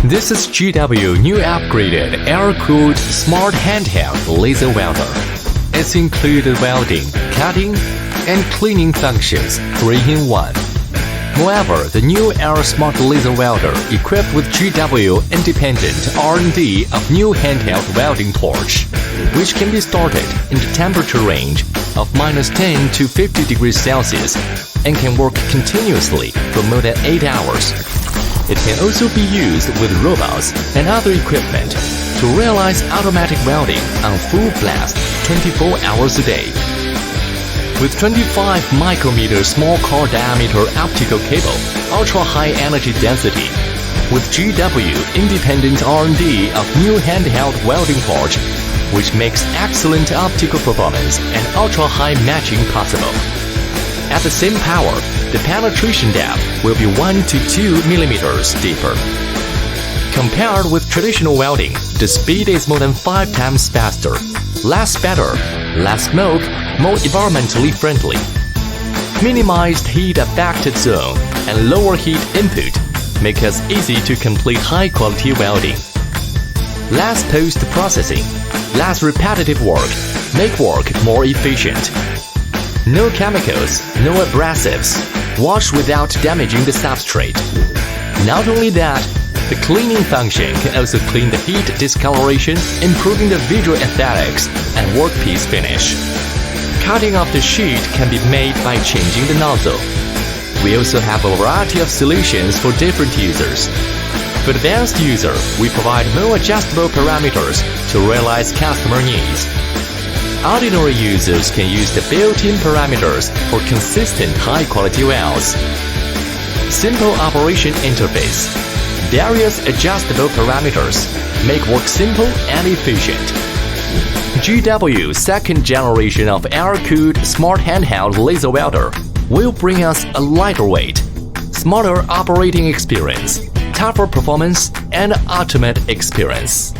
This is GW new upgraded air-cooled smart handheld laser welder. It's included welding, cutting, and cleaning functions 3 in 1. Moreover, the new Air Smart Laser Welder equipped with GW independent R&D of new handheld welding torch, which can be started in the temperature range of -10 to 50 degrees Celsius and can work continuously for more than 8 hours. It can also be used with robots and other equipment to realize automatic welding on full blast 24 hours a day. With 25 micrometer small core diameter optical cable, ultra-high energy density, with GW independent R&D of new handheld welding torch, which makes excellent optical performance and ultra-high matching possible. At the same power, the penetration depth will be 1 to 2 millimeters deeper. Compared with traditional welding, the speed is more than 5 times faster, less spatter, less smoke, more environmentally friendly. Minimized heat affected zone and lower heat input make us easy to complete high-quality welding. Less post-processing, less repetitive work, make work more efficient. No chemicals, no abrasives, wash without damaging the substrate. Not only that, the cleaning function can also clean the heat discoloration, improving the visual aesthetics and workpiece finish. Cutting off the sheet can be made by changing the nozzle. We also have a variety of solutions for different users. For advanced user, we provide more adjustable parameters to realize customer needs. Ordinary users can use the built-in parameters for consistent high-quality welds. Simple operation interface. Various adjustable parameters make work simple and efficient. GW's second generation of air-cooled smart handheld laser welder will bring us a lighter weight, smarter operating experience, tougher performance, and ultimate experience.